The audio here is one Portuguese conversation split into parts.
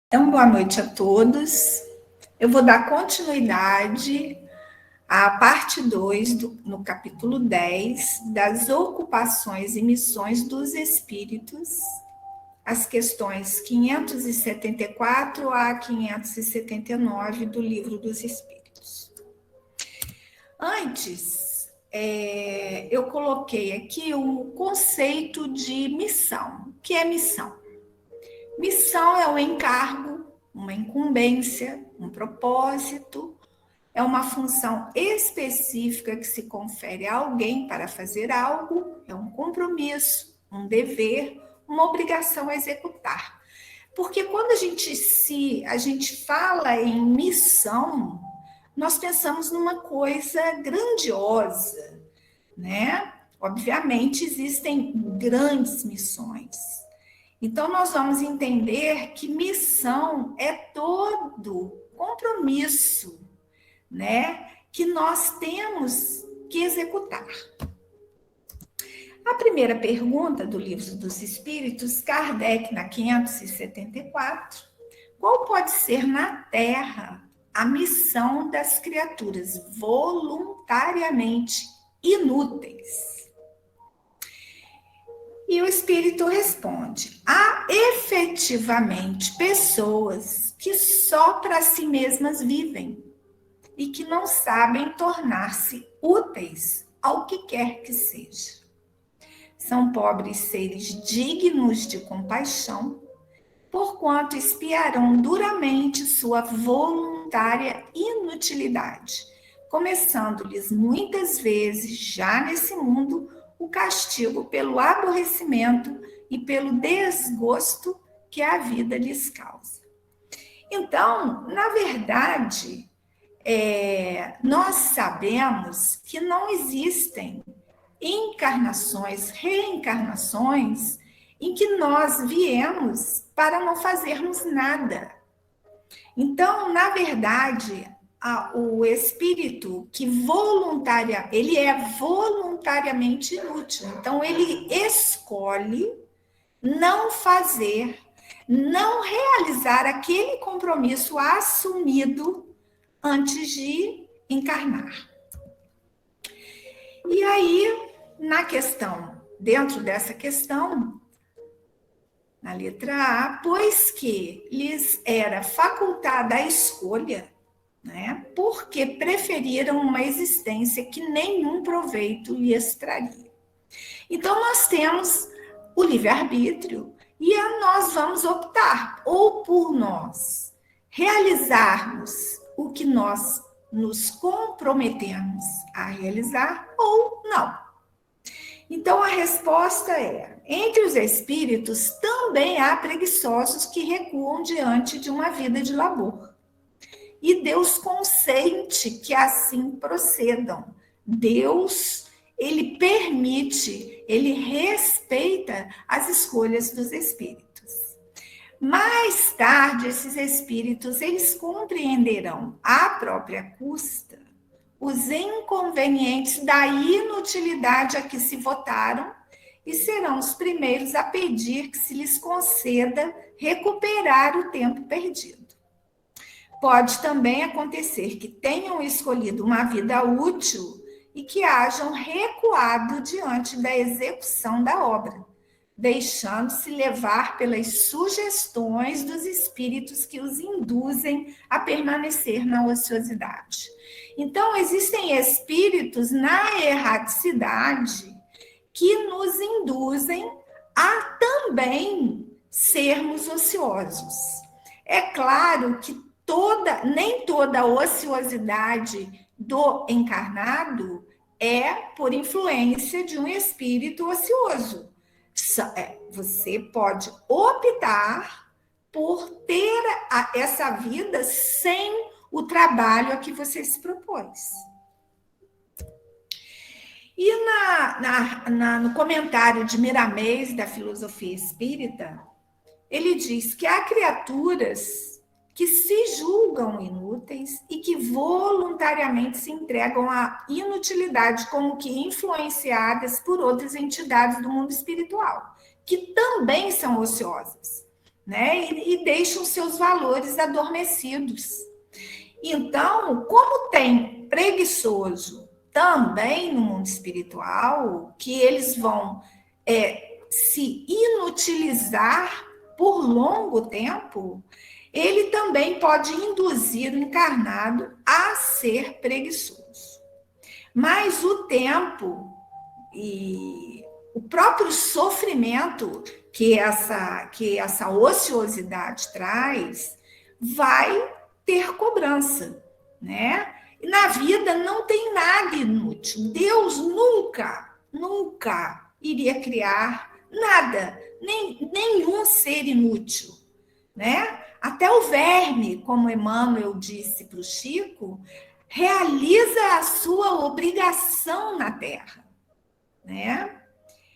Então, boa noite a todos. Eu vou dar continuidade à parte 2, no capítulo 10, das ocupações e missões dos espíritos, as questões 574 a 579 do Livro dos Espíritos. Antes, eu coloquei aqui o conceito de missão. O que é missão? Missão é um encargo, uma incumbência, um propósito, é uma função específica que se confere a alguém para fazer algo, é um compromisso, um dever, uma obrigação a executar. Porque quando a gente fala em missão, nós pensamos numa coisa grandiosa, né? Obviamente existem grandes missões. Então, nós vamos entender que missão é todo compromisso, né, que nós temos que executar. A primeira pergunta do Livro dos Espíritos, Kardec, na 574, qual pode ser na Terra a missão das criaturas voluntariamente inúteis? E o Espírito responde: há efetivamente pessoas que só para si mesmas vivem e que não sabem tornar-se úteis ao que quer que seja. São pobres seres dignos de compaixão, porquanto espiarão duramente sua voluntária inutilidade, começando-lhes muitas vezes, já nesse mundo, o castigo pelo aborrecimento e pelo desgosto que a vida lhes causa. Então, na verdade, nós sabemos que não existem encarnações, reencarnações, em que nós viemos para não fazermos nada. Então, na verdade, o espírito que ele é voluntariamente inútil. Então, ele escolhe não fazer, não realizar aquele compromisso assumido antes de encarnar. E aí, dentro dessa questão, na letra A, pois que lhes era facultada a escolha, né, porque preferiram uma existência que nenhum proveito lhes traria. Então, nós temos o livre-arbítrio e nós vamos optar ou por nós realizarmos o que nós nos comprometemos a realizar ou não. Então, a resposta é: entre os espíritos também há preguiçosos que recuam diante de uma vida de labor. E Deus consente que assim procedam. Deus, ele permite, ele respeita as escolhas dos espíritos. Mais tarde, esses espíritos, eles compreenderão à própria custa os inconvenientes da inutilidade a que se votaram e serão os primeiros a pedir que se lhes conceda recuperar o tempo perdido. Pode também acontecer que tenham escolhido uma vida útil e que hajam recuado diante da execução da obra, deixando-se levar pelas sugestões dos espíritos que os induzem a permanecer na ociosidade. Então, existem espíritos na erraticidade que nos induzem a também sermos ociosos. É claro que nem toda ociosidade do encarnado é por influência de um espírito ocioso. Você pode optar por ter essa vida sem o trabalho a que você se propôs. E no comentário de Miramês, da Filosofia Espírita, ele diz que há criaturas que se julgam inúteis e que voluntariamente se entregam à inutilidade, como que influenciadas por outras entidades do mundo espiritual, que também são ociosas, né? E deixam seus valores adormecidos. Então, como tem preguiçoso também no mundo espiritual, que eles vão se inutilizar por longo tempo, ele também pode induzir o encarnado a ser preguiçoso. Mas o tempo e o próprio sofrimento que essa ociosidade traz vai ter cobrança, né? E na vida não tem nada inútil. Deus nunca iria criar nada, nenhum ser inútil, né? Até o verme, como Emmanuel disse para o Chico, realiza a sua obrigação na Terra, né?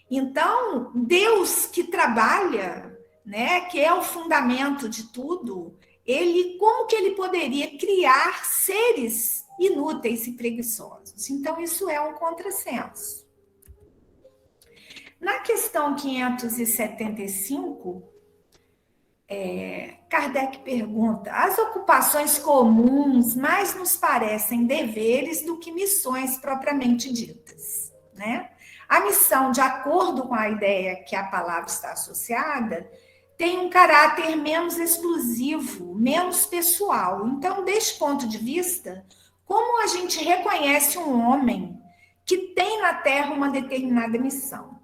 Então, Deus que trabalha, né, que é o fundamento de tudo, como que ele poderia criar seres inúteis e preguiçosos? Então, isso é um contrassenso. Na questão 575, Kardec pergunta: as ocupações comuns mais nos parecem deveres do que missões propriamente ditas, né? A missão, de acordo com a ideia que a palavra está associada, tem um caráter menos exclusivo, menos pessoal. Então, deste ponto de vista, como a gente reconhece um homem que tem na Terra uma determinada missão?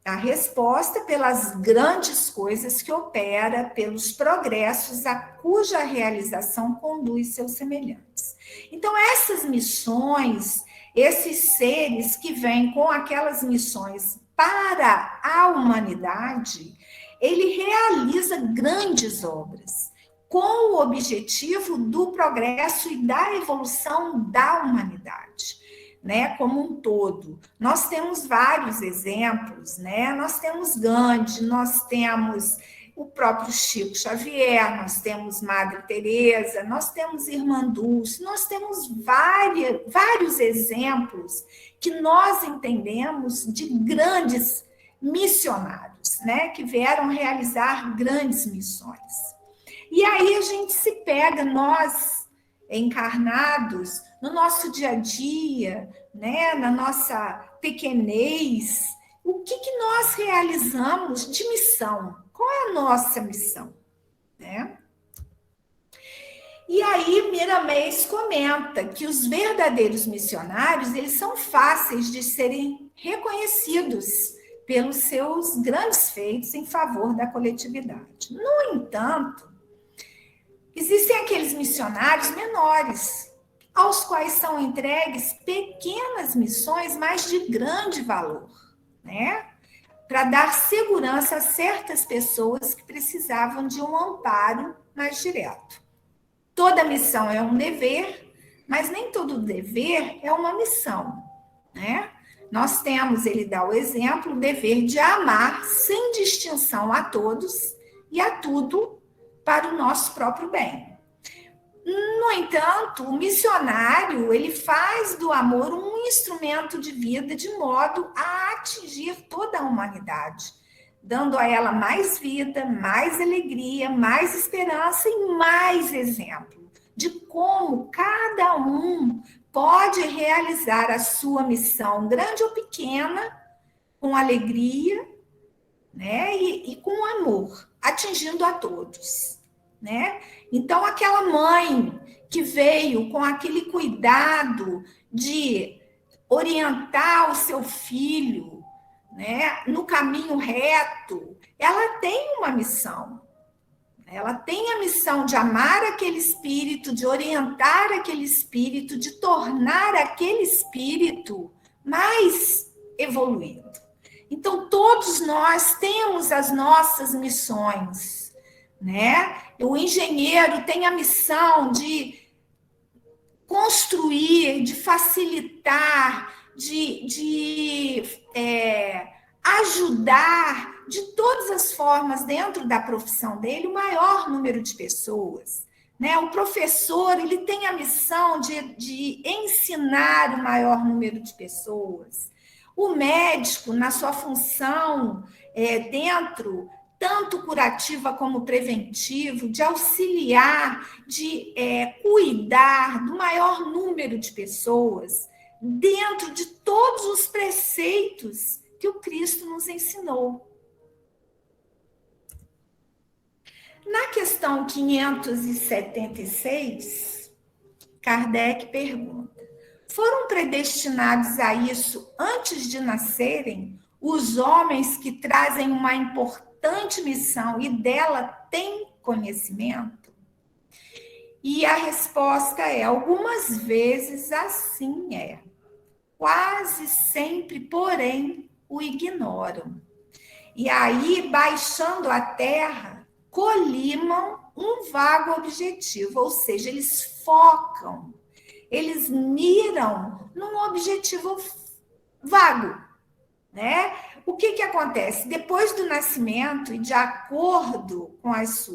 A resposta pelas grandes coisas que opera, pelos progressos a cuja realização conduz seus semelhantes. Então, essas missões, esses seres que vêm com aquelas missões para a humanidade, ele realiza grandes obras com o objetivo do progresso e da evolução da humanidade, né, como um todo. Nós temos vários exemplos, né? Nós temos Gandhi, nós temos o próprio Chico Xavier, nós temos Madre Teresa, nós temos Irmã Dulce, nós temos vários exemplos que nós entendemos de grandes missionários, né, que vieram realizar grandes missões. E aí a gente se pega, nós encarnados, no nosso dia a dia, né, na nossa pequenez, o que nós realizamos de missão? Qual é a nossa missão? Né? E aí Miramês comenta que os verdadeiros missionários, eles são fáceis de serem reconhecidos pelos seus grandes feitos em favor da coletividade. No entanto, existem aqueles missionários menores, aos quais são entregues pequenas missões, mas de grande valor, né? Para dar segurança a certas pessoas que precisavam de um amparo mais direto. Toda missão é um dever, mas nem todo dever é uma missão, né? Nós temos, ele dá o exemplo, o dever de amar sem distinção a todos e a tudo para o nosso próprio bem. No entanto, o missionário, ele faz do amor um instrumento de vida de modo a atingir toda a humanidade, dando a ela mais vida, mais alegria, mais esperança e mais exemplo de como cada um pode realizar a sua missão, grande ou pequena, com alegria, né, e com amor, atingindo a todos, né? Então, aquela mãe que veio com aquele cuidado de orientar o seu filho, né, no caminho reto, ela tem uma missão. Ela tem a missão de amar aquele espírito, de orientar aquele espírito, de tornar aquele espírito mais evoluído. Então, todos nós temos as nossas missões, né? O engenheiro tem a missão de construir, de facilitar, de ajudar de todas as formas dentro da profissão dele o maior número de pessoas, né? O professor, ele tem a missão de ensinar o maior número de pessoas. O médico, na sua função dentro tanto curativa como preventivo, de auxiliar, de cuidar do maior número de pessoas, dentro de todos os preceitos que o Cristo nos ensinou. Na questão 576, Kardec pergunta: foram predestinados a isso antes de nascerem os homens que trazem uma importante missão e dela têm conhecimento? E a resposta é: algumas vezes assim é. Quase sempre, porém, o ignoram. E aí, baixando a terra, colimam um vago objetivo, ou seja, eles focam, eles miram num objetivo vago, né? O que acontece? Depois do nascimento e de acordo com as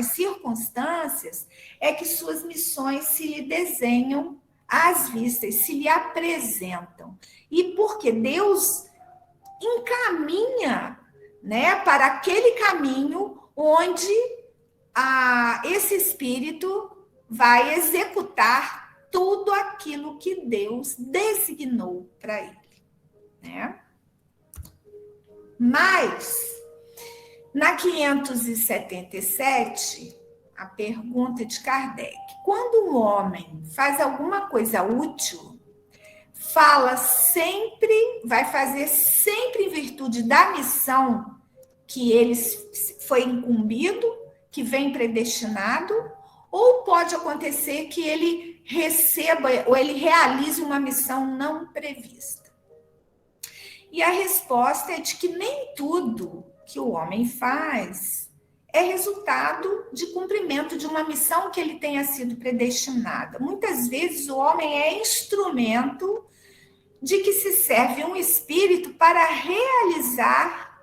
circunstâncias, é que suas missões se lhe desenham às vistas, se lhe apresentam. E porque Deus encaminha, né, para aquele caminho onde esse espírito vai executar tudo aquilo que Deus designou para ele, né? Mas, na 577, a pergunta de Kardec: quando um homem faz alguma coisa útil, vai fazer sempre em virtude da missão que ele foi incumbido, que vem predestinado, ou pode acontecer que ele receba ou ele realize uma missão não prevista? E a resposta é de que nem tudo que o homem faz é resultado de cumprimento de uma missão que ele tenha sido predestinada. Muitas vezes o homem é instrumento de que se serve um espírito para realizar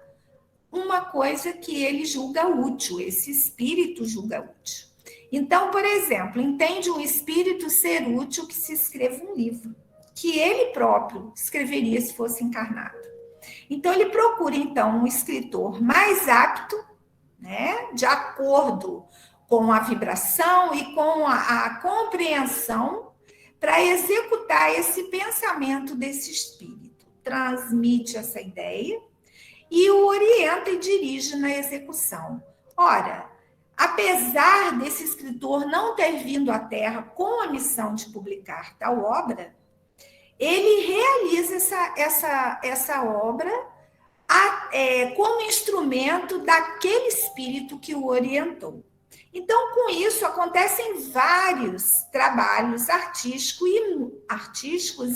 uma coisa que ele julga útil, esse espírito julga útil. Então, por exemplo, entende um espírito ser útil que se escreva um livro, que ele próprio escreveria se fosse encarnado. Então, ele procura, então, um escritor mais apto, né, de acordo com a vibração e com a compreensão, para executar esse pensamento desse espírito. Transmite essa ideia e o orienta e dirige na execução. Ora, apesar desse escritor não ter vindo à Terra com a missão de publicar tal obra, ele realiza essa obra como instrumento daquele espírito que o orientou. Então, com isso, acontecem vários trabalhos artísticos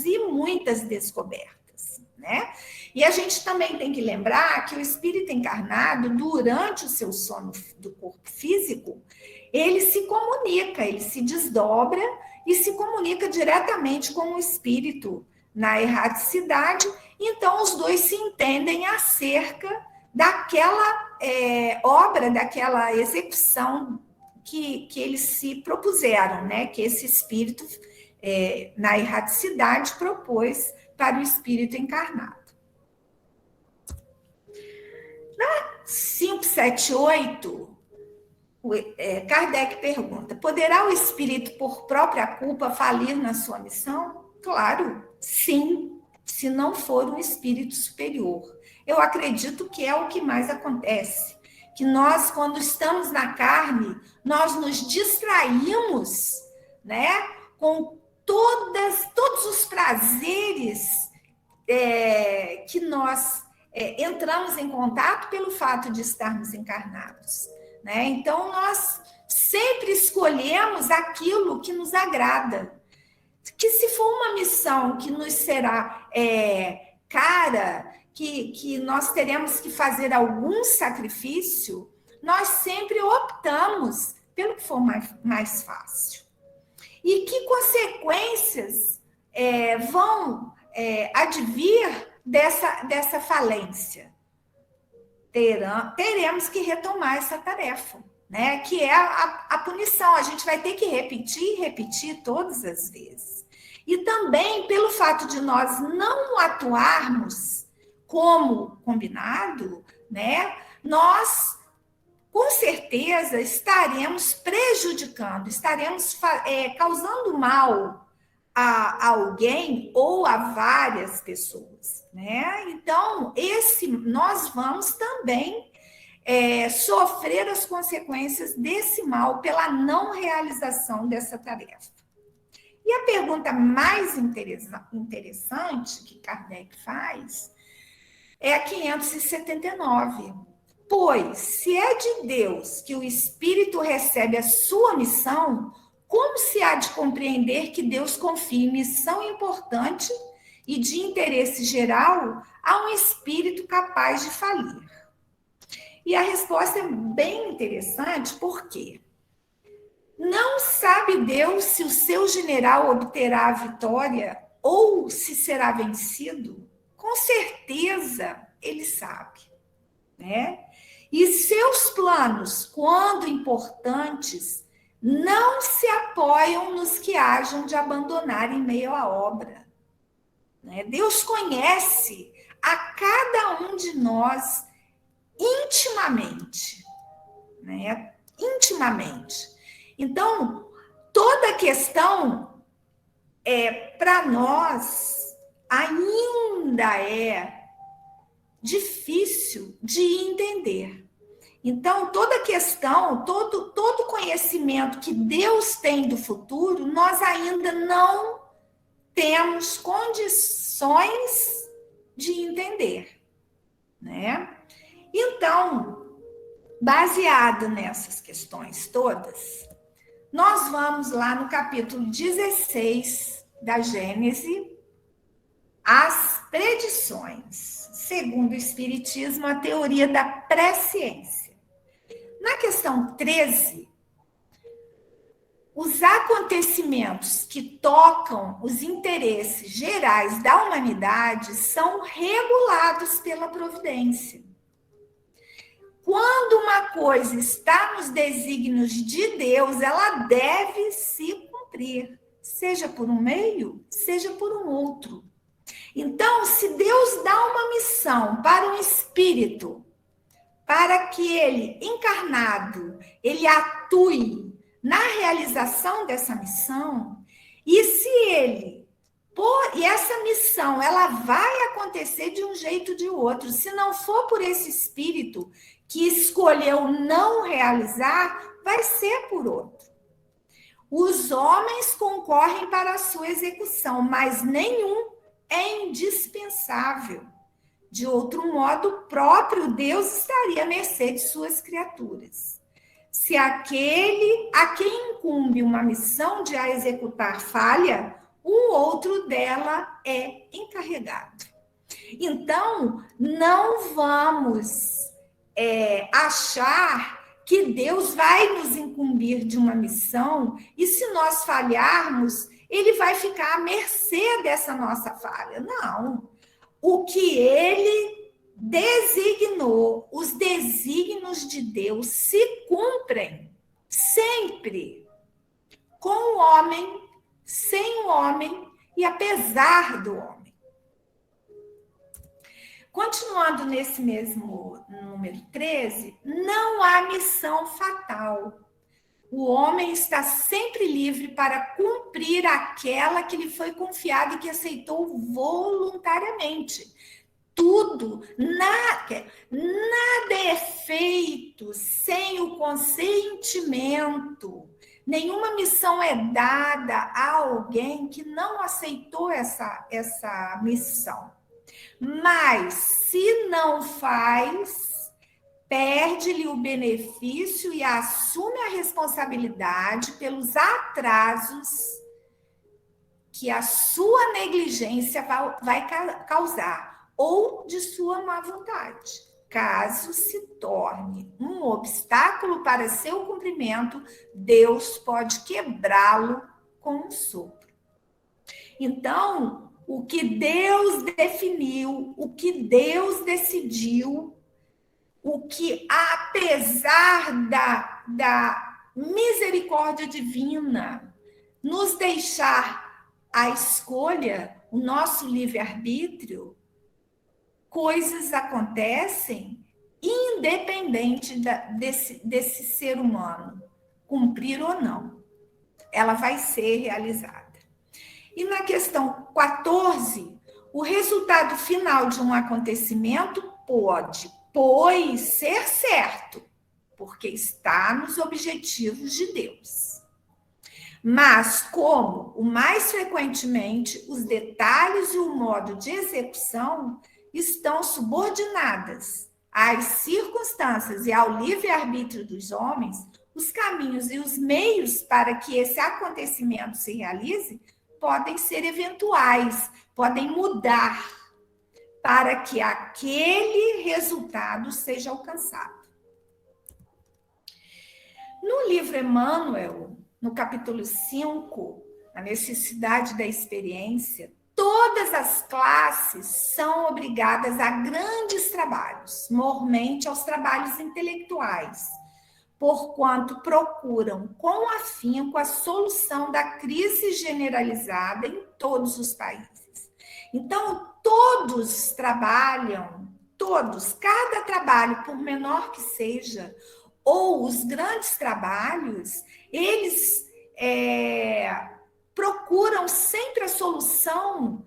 e muitas descobertas, né? E a gente também tem que lembrar que o espírito encarnado, durante o seu sono do corpo físico, ele se comunica, ele se desdobra e se comunica diretamente com o espírito na erraticidade. Então, os dois se entendem acerca daquela obra, daquela execução que eles se propuseram, né? Que esse espírito, na erraticidade, propôs para o espírito encarnado. Na 578, Kardec pergunta: poderá o espírito, por própria culpa, falir na sua missão? Claro, sim, se não for um espírito superior. Eu acredito que é o que mais acontece, que nós, quando estamos na carne, nós nos distraímos, né, com todos os prazeres que nós entramos em contato pelo fato de estarmos encarnados, né? Então, nós sempre escolhemos aquilo que nos agrada. Que se for uma missão que nos será cara, que nós teremos que fazer algum sacrifício, nós sempre optamos pelo que for mais fácil. E que consequências vão advir dessa falência? Teremos que retomar essa tarefa, né? Que é a punição. A gente vai ter que repetir todas as vezes. E também pelo fato de nós não atuarmos como combinado, né? Nós com certeza estaremos prejudicando, estaremos causando mal a alguém ou a várias pessoas, né? Então, nós vamos também sofrer as consequências desse mal pela não realização dessa tarefa. E a pergunta mais interessante que Kardec faz é a 579. Pois, se é de Deus que o Espírito recebe a sua missão, como se há de compreender que Deus confie missão importante e de interesse geral a um espírito capaz de falir? E a resposta é bem interessante, porque não sabe Deus se o seu general obterá a vitória ou se será vencido? Com certeza ele sabe, né? E seus planos, quando importantes, não se apoiam nos que hajam de abandonar em meio à obra, né? Deus conhece a cada um de nós intimamente, né? Intimamente. Então, toda questão para nós ainda é difícil de entender. Então, toda questão, todo conhecimento que Deus tem do futuro, nós ainda não temos condições de entender, né? Então, baseado nessas questões todas, nós vamos lá no capítulo 16 da Gênese, as predições, segundo o Espiritismo, a teoria da presciência. Na questão 13, os acontecimentos que tocam os interesses gerais da humanidade são regulados pela providência. Quando uma coisa está nos desígnios de Deus, ela deve se cumprir, seja por um meio, seja por um outro. Então, se Deus dá uma missão para um espírito, para que ele, encarnado, ele atue na realização dessa missão, e se ele, e essa missão, ela vai acontecer de um jeito ou de outro, se não for por esse espírito que escolheu não realizar, vai ser por outro. Os homens concorrem para a sua execução, mas nenhum é indispensável. De outro modo, o próprio Deus estaria à mercê de suas criaturas. Se aquele a quem incumbe uma missão de a executar falha, um outro dela é encarregado. Então, não vamos achar que Deus vai nos incumbir de uma missão e se nós falharmos, ele vai ficar à mercê dessa nossa falha. Não. O que ele designou, os desígnios de Deus se cumprem sempre, com o homem, sem o homem e apesar do homem. Continuando nesse mesmo número 13, não há missão fatal. O homem está sempre livre para cumprir aquela que lhe foi confiada e que aceitou voluntariamente. Tudo, nada é feito sem o consentimento. Nenhuma missão é dada a alguém que não aceitou essa missão. Mas, se não faz, perde-lhe o benefício e assume a responsabilidade pelos atrasos que a sua negligência vai causar, ou de sua má vontade. Caso se torne um obstáculo para seu cumprimento, Deus pode quebrá-lo com um sopro. Então, o que Deus definiu, o que Deus decidiu, o que, apesar da misericórdia divina, nos deixar a escolha, o nosso livre-arbítrio, coisas acontecem independente independente desse ser humano cumprir ou não. Ela vai ser realizada. E na questão 14, o resultado final de um acontecimento pode, pois, ser certo, porque está nos objetivos de Deus. Mas, como, o mais frequentemente, os detalhes e o modo de execução estão subordinadas às circunstâncias e ao livre-arbítrio dos homens, os caminhos e os meios para que esse acontecimento se realize podem ser eventuais, podem mudar para que aquele resultado seja alcançado. No livro Emmanuel, no capítulo 5, a necessidade da experiência, todas as classes são obrigadas a grandes trabalhos, mormente aos trabalhos intelectuais, porquanto procuram com afinco a solução da crise generalizada em todos os países. Então, todos trabalham, cada trabalho, por menor que seja, ou os grandes trabalhos, eles procuram sempre a solução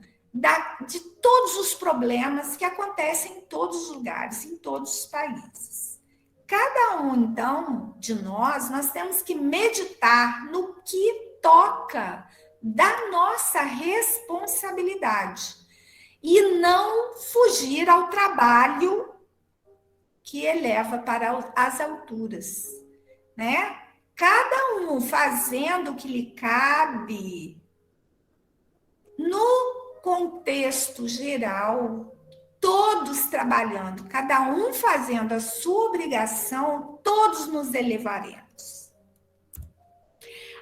de todos os problemas que acontecem em todos os lugares, em todos os países. Cada um, então, de nós temos que meditar no que toca da nossa responsabilidade e não fugir ao trabalho que eleva para as alturas, né? Cada um fazendo o que lhe cabe no contexto geral, todos trabalhando, cada um fazendo a sua obrigação, todos nos elevaremos.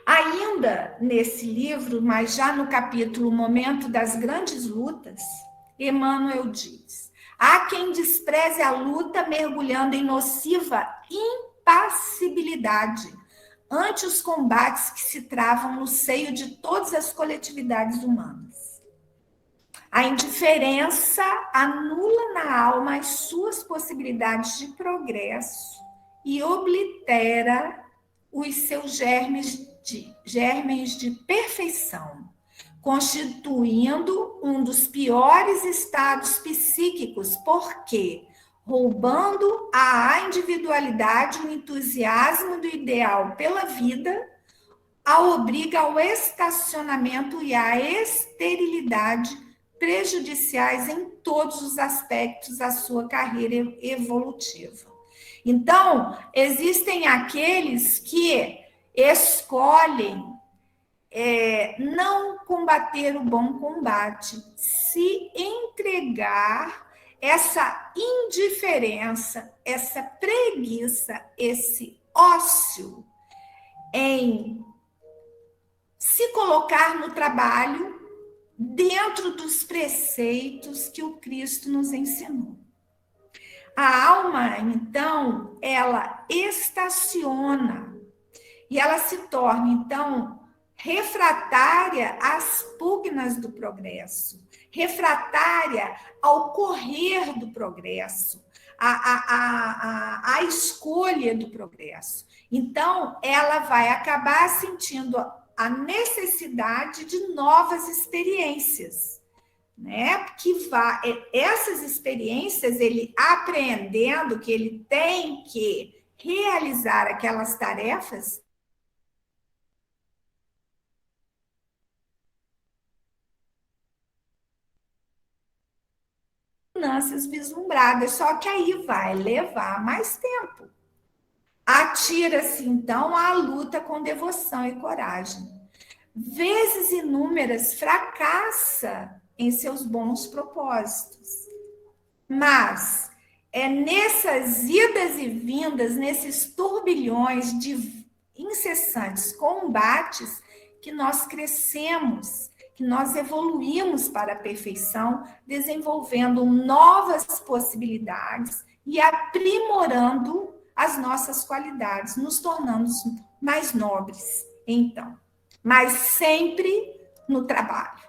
Ainda nesse livro, mas já no capítulo Momento das Grandes Lutas, Emmanuel diz: há quem despreze a luta mergulhando em nociva impassibilidade ante os combates que se travam no seio de todas as coletividades humanas. A indiferença anula na alma as suas possibilidades de progresso e oblitera os seus germes de perfeição, constituindo um dos piores estados psíquicos, porque, roubando à individualidade o entusiasmo do ideal pela vida, a obriga ao estacionamento e à esterilidade, prejudiciais em todos os aspectos da sua carreira evolutiva. Então, existem aqueles que escolhem não combater o bom combate, se entregar essa indiferença, essa preguiça, esse ócio em se colocar no trabalho dentro dos preceitos que o Cristo nos ensinou. A alma, então, ela estaciona e ela se torna, então, refratária às pugnas do progresso, refratária ao correr do progresso, à escolha do progresso. Então, ela vai acabar sentindo a necessidade de novas experiências, né? Porque essas experiências, ele aprendendo que ele tem que realizar aquelas tarefas, vislumbradas, só que aí vai levar mais tempo. Atira-se, então, à luta com devoção e coragem. Vezes inúmeras fracassa em seus bons propósitos. Mas é nessas idas e vindas, nesses turbilhões de incessantes combates, que nós crescemos, que nós evoluímos para a perfeição, desenvolvendo novas possibilidades e aprimorando as nossas qualidades, nos tornando mais nobres, então. Mas sempre no trabalho.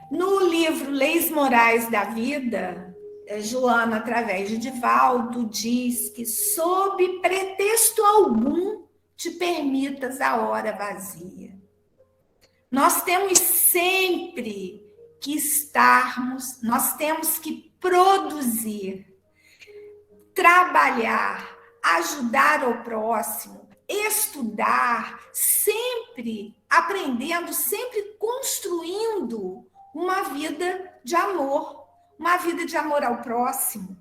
No livro Leis Morais da Vida, Joana, através de Divaldo, diz que, sob pretexto algum, te permitas a hora vazia. Nós temos sempre que nós temos que produzir, trabalhar, ajudar o próximo, estudar, sempre aprendendo, sempre construindo uma vida de amor ao próximo.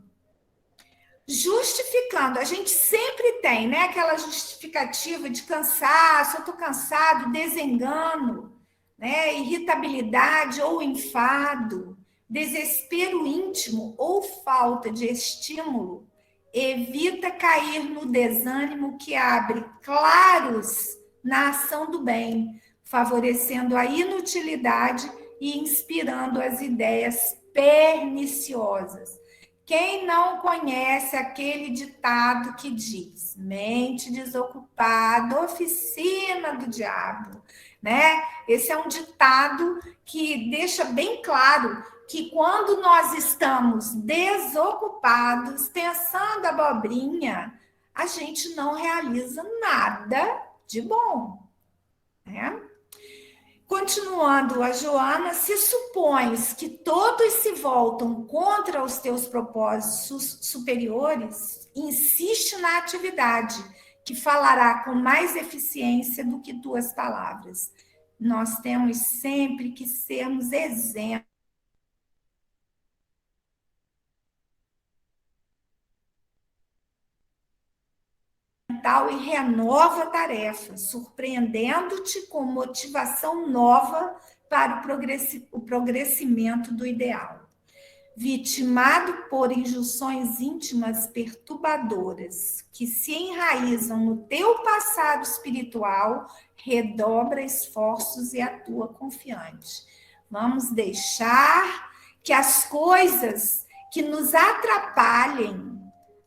Justificando, a gente sempre tem, né, aquela justificativa de cansaço, eu estou cansado, desengano, né, irritabilidade ou enfado, desespero íntimo ou falta de estímulo. Evita cair no desânimo que abre claros na ação do bem, favorecendo a inutilidade e inspirando as ideias perniciosas. Quem não conhece aquele ditado que diz: mente desocupada, oficina do diabo, né? Esse é um ditado que deixa bem claro que quando nós estamos desocupados, pensando abobrinha, a gente não realiza nada de bom, né? Continuando a Joana, se supões que todos se voltam contra os teus propósitos superiores, insiste na atividade, que falará com mais eficiência do que tuas palavras. Nós temos sempre que sermos exemplos. E renova a tarefa, surpreendendo-te com motivação nova para o progressimento do ideal. Vitimado por injunções íntimas perturbadoras que se enraizam no teu passado espiritual, redobra esforços e atua confiante. Vamos deixar que as coisas que nos atrapalhem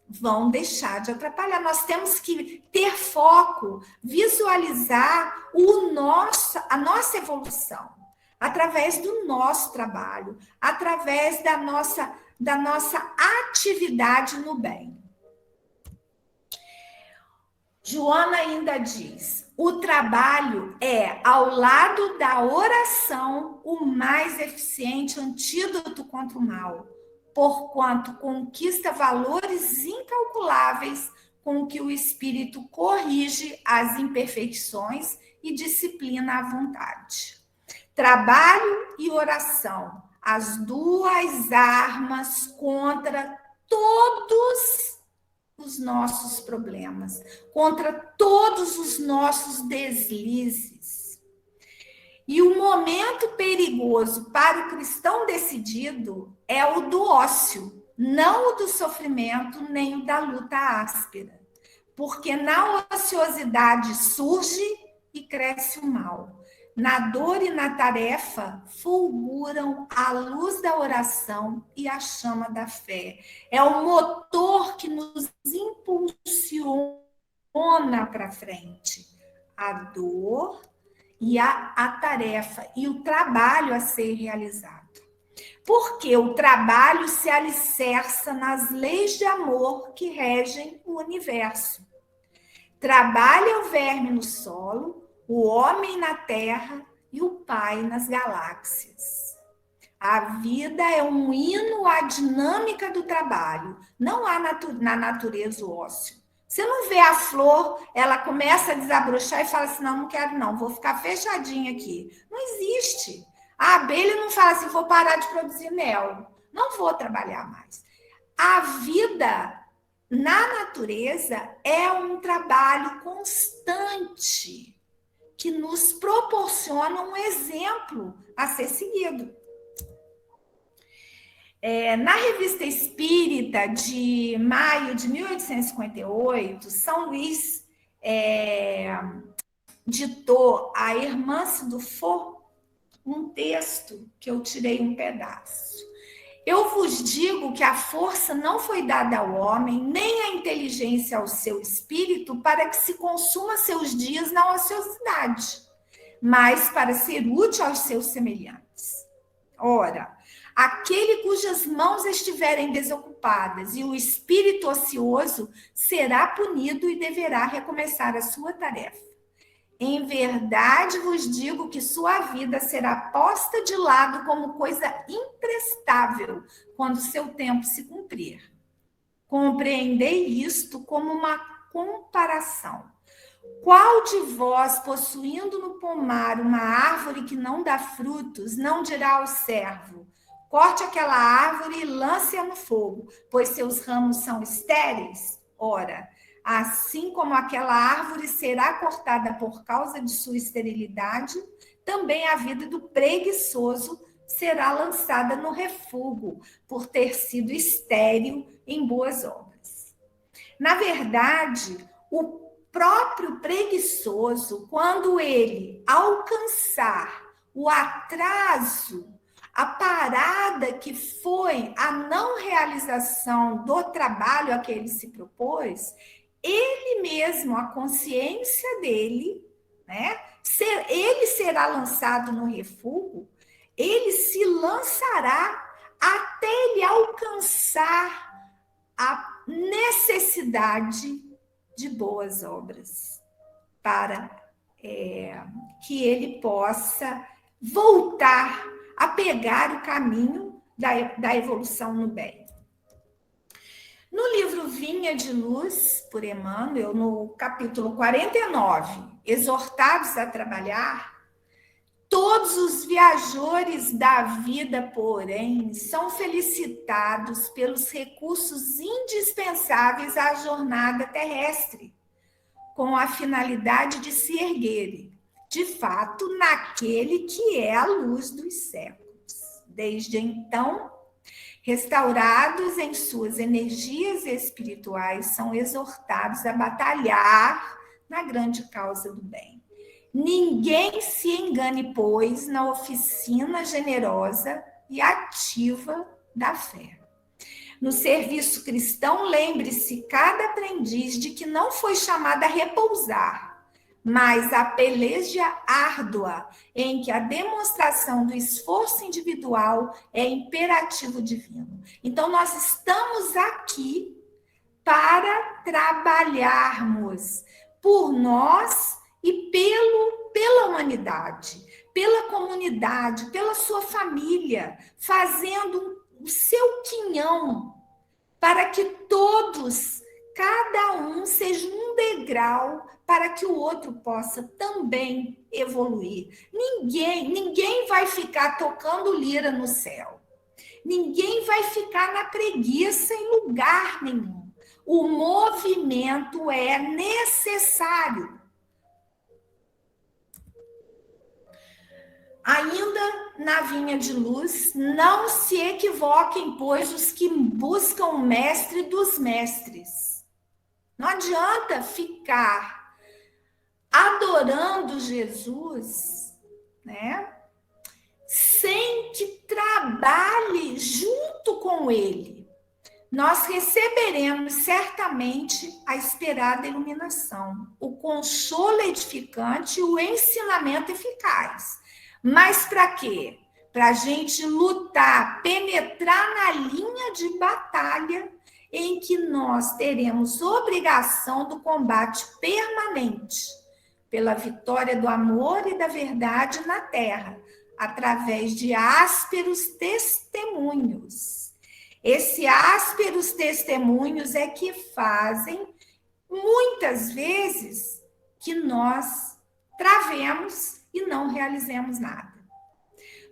vão deixar de atrapalhar. Nós temos que ter foco, visualizar a nossa evolução, através do nosso trabalho, através da nossa atividade no bem. Joana ainda diz: o trabalho é, ao lado da oração, o mais eficiente antídoto contra o mal, porquanto conquista valores incalculáveis com que o espírito corrige as imperfeições e disciplina a vontade. Trabalho e oração, as duas armas contra todos os nossos problemas, contra todos os nossos deslizes. E o momento perigoso para o cristão decidido é o do ócio, não o do sofrimento, nem o da luta áspera. Porque na ociosidade surge e cresce o mal. Na dor e na tarefa fulguram a luz da oração e a chama da fé. É o motor que nos impulsiona para frente. A dor e a tarefa e o trabalho a ser realizado. Porque o trabalho se alicerça nas leis de amor que regem o universo. Trabalha o verme no solo, o homem na terra e o pai nas galáxias. A vida é um hino à dinâmica do trabalho, não há na natureza o ócio. Você não vê a flor, ela começa a desabrochar e fala assim, não quero não, vou ficar fechadinha aqui. Não existe. A abelha não fala assim, vou parar de produzir mel, não vou trabalhar mais. A vida na natureza é um trabalho constante que nos proporciona um exemplo a ser seguido. Na Revista Espírita de maio de 1858, São Luís ditou a Hermance Dufour um texto que eu tirei um pedaço. Eu vos digo que a força não foi dada ao homem, nem a inteligência ao seu espírito, para que se consuma seus dias na ociosidade, mas para ser útil aos seus semelhantes. Ora, Aquele cujas mãos estiverem desocupadas e o espírito ocioso será punido e deverá recomeçar a sua tarefa. Em verdade vos digo que sua vida será posta de lado como coisa imprestável quando seu tempo se cumprir. Compreendei isto como uma comparação. Qual de vós, possuindo no pomar uma árvore que não dá frutos, não dirá ao servo: corte aquela árvore e lance-a no fogo, pois seus ramos são estéreis? Ora, assim como aquela árvore será cortada por causa de sua esterilidade, também a vida do preguiçoso será lançada no refúgio, por ter sido estéril em boas obras. Na verdade, o próprio preguiçoso, quando ele alcançar o atraso, a parada que foi a não realização do trabalho a que ele se propôs, ele mesmo, a consciência dele, né, ele será lançado no refúgio, ele se lançará até ele alcançar a necessidade de boas obras, para que ele possa voltar a pegar o caminho da evolução no bem. No livro Vinha de Luz, por Emmanuel, no capítulo 49, Exortados a Trabalhar, todos os viajores da vida, porém, são felicitados pelos recursos indispensáveis à jornada terrestre, com a finalidade de se erguerem, de fato, naquele que é a luz dos séculos. Desde então, restaurados em suas energias espirituais, são exortados a batalhar na grande causa do bem. Ninguém se engane, pois, na oficina generosa e ativa da fé. No serviço cristão, lembre-se, cada aprendiz, de que não foi chamado a repousar, mas a peleja árdua, em que a demonstração do esforço individual é imperativo divino. Então, nós estamos aqui para trabalharmos por nós e pela humanidade, pela comunidade, pela sua família, fazendo o seu quinhão para que todos, cada um, seja um degrau para que o outro possa também evoluir. Ninguém vai ficar tocando lira no céu. Ninguém vai ficar na preguiça em lugar nenhum. O movimento é necessário. Ainda na vinha de luz, não se equivoquem, pois, os que buscam o mestre dos mestres. Não adianta ficar adorando Jesus, né, sem que trabalhe junto com ele. Nós receberemos certamente a esperada iluminação, o consolo edificante e o ensinamento eficaz. Mas para quê? Para a gente lutar, penetrar na linha de batalha em que nós teremos obrigação do combate permanente pela vitória do amor e da verdade na terra, através de ásperos testemunhos. Esses ásperos testemunhos é que fazem, muitas vezes, que nós travemos e não realizemos nada.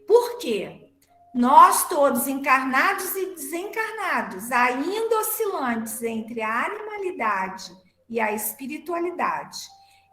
Por quê? Nós todos, encarnados e desencarnados, ainda oscilantes entre a animalidade e a espiritualidade,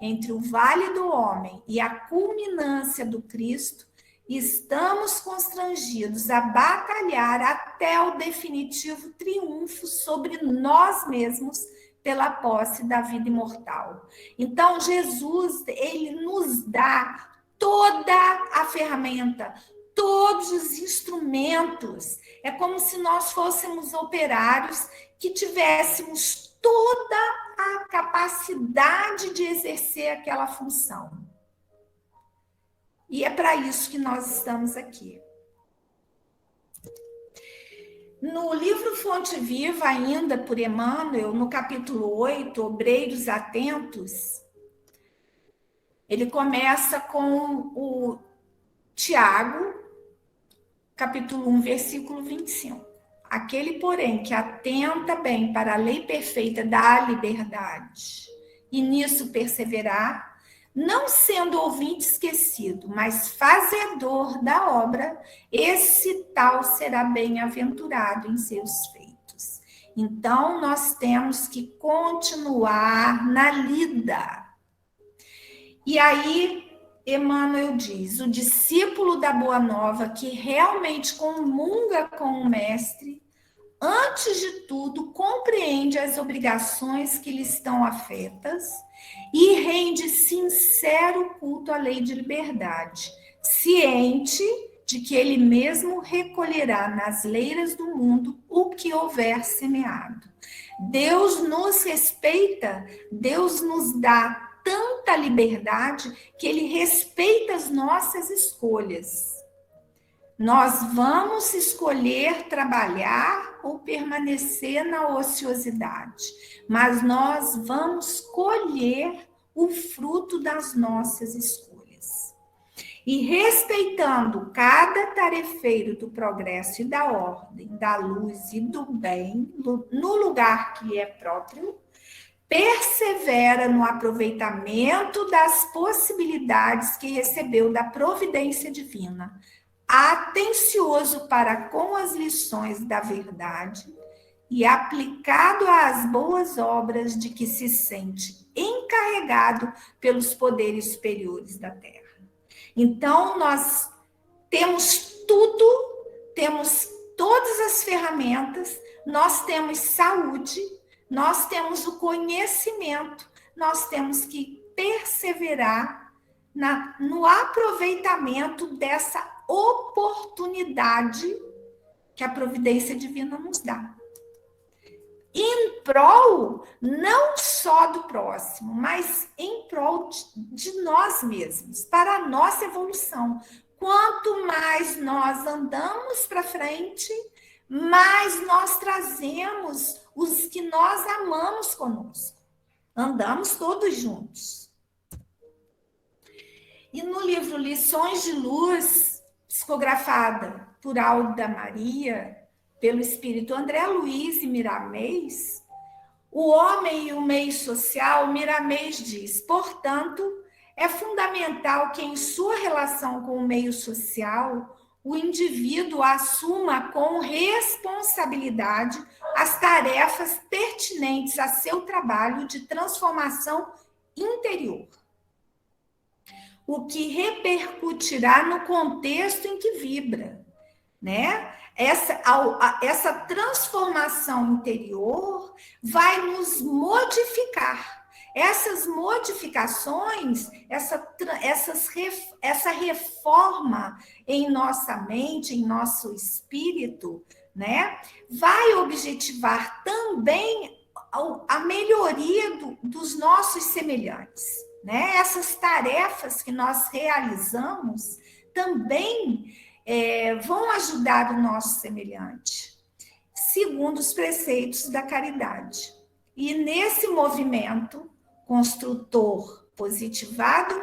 entre o vale do homem e a culminância do Cristo, estamos constrangidos a batalhar até o definitivo triunfo sobre nós mesmos pela posse da vida imortal. Então, Jesus, ele nos dá toda a ferramenta, todos os instrumentos. É como se nós fôssemos operários que tivéssemos toda a capacidade de exercer aquela função. E é para isso que nós estamos aqui. No livro Fonte Viva, ainda por Emmanuel, no capítulo 8, Obreiros Atentos, ele começa com o Tiago, capítulo 1, versículo 25. Aquele, porém, que atenta bem para a lei perfeita da liberdade, e nisso perseverar, não sendo ouvinte esquecido, mas fazedor da obra, esse tal será bem-aventurado em seus feitos. Então, nós temos que continuar na lida. E aí, Emmanuel diz, o discípulo da Boa Nova, que realmente comunga com o mestre, antes de tudo, compreende as obrigações que lhe estão afetas e rende sincero culto à lei de liberdade, ciente de que ele mesmo recolherá nas leiras do mundo o que houver semeado. Deus nos respeita, Deus nos dá tanta liberdade que ele respeita as nossas escolhas. Nós vamos escolher trabalhar ou permanecer na ociosidade, mas nós vamos colher o fruto das nossas escolhas. E respeitando cada tarefeiro do progresso e da ordem, da luz e do bem, no lugar que lhe é próprio, persevera no aproveitamento das possibilidades que recebeu da providência divina, atencioso para com as lições da verdade e aplicado às boas obras de que se sente encarregado pelos poderes superiores da Terra. Então, nós temos tudo, temos todas as ferramentas, nós temos saúde, nós temos o conhecimento, nós temos que perseverar no aproveitamento dessa oportunidade que a providência divina nos dá. Em prol não só do próximo, mas em prol de nós mesmos, para a nossa evolução. Quanto mais nós andamos para frente, mais nós trazemos os que nós amamos conosco. Andamos todos juntos. E no livro Lições de Luz, psicografada por Alda Maria, pelo espírito André Luiz e Miramês, o homem e o meio social, Miramês diz, portanto, é fundamental que em sua relação com o meio social, o indivíduo assuma com responsabilidade as tarefas pertinentes a seu trabalho de transformação interior, o que repercutirá no contexto em que vibra, né? Essa transformação interior vai nos modificar. Essas modificações, essa reforma em nossa mente, em nosso espírito, né, vai objetivar também a melhoria dos nossos semelhantes. Né? Essas tarefas que nós realizamos também vão ajudar o nosso semelhante, segundo os preceitos da caridade. E nesse movimento construtor positivado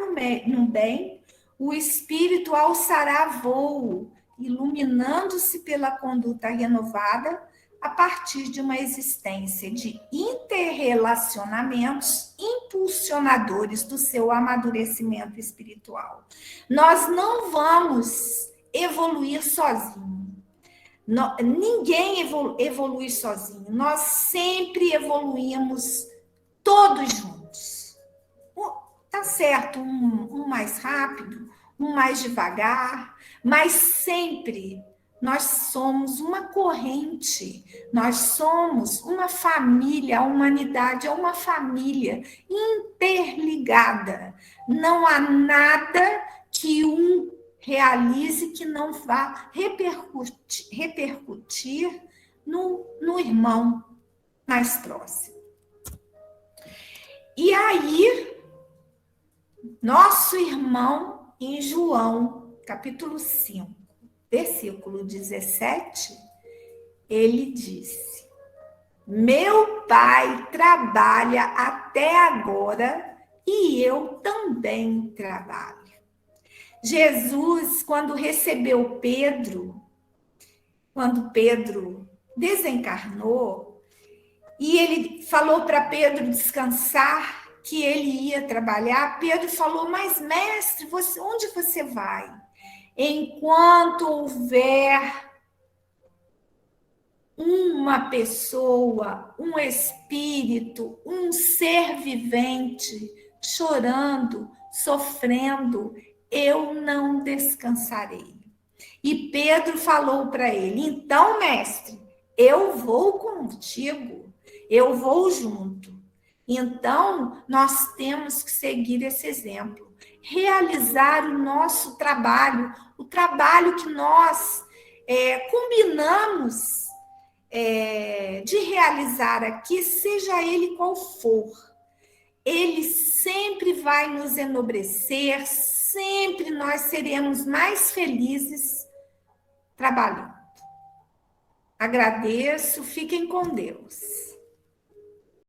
no bem, o espírito alçará voo, iluminando-se pela conduta renovada a partir de uma existência de interrelacionamentos impulsionadores do seu amadurecimento espiritual. Nós não vamos evoluir sozinho. Ninguém evolui sozinho. Nós sempre evoluímos todos juntos. Tá certo, um mais rápido, um mais devagar, mas sempre nós somos uma corrente, nós somos uma família, a humanidade é uma família interligada. Não há nada que um realize que não vá repercutir no irmão mais próximo. E aí, nosso irmão em João, capítulo 5, versículo 17, ele disse: meu pai trabalha até agora e eu também trabalho. Jesus, quando recebeu Pedro, quando Pedro desencarnou, e ele falou para Pedro descansar, que ele ia trabalhar, Pedro falou: mas mestre, onde você vai? Enquanto houver uma pessoa, um espírito, um ser vivente chorando, sofrendo, eu não descansarei. E Pedro falou para ele: então, mestre, eu vou contigo, eu vou junto. Então, nós temos que seguir esse exemplo, realizar o nosso trabalho, o trabalho que nós combinamos de realizar aqui, seja ele qual for. Ele sempre vai nos enobrecer, sempre nós seremos mais felizes trabalhando. Agradeço, fiquem com Deus.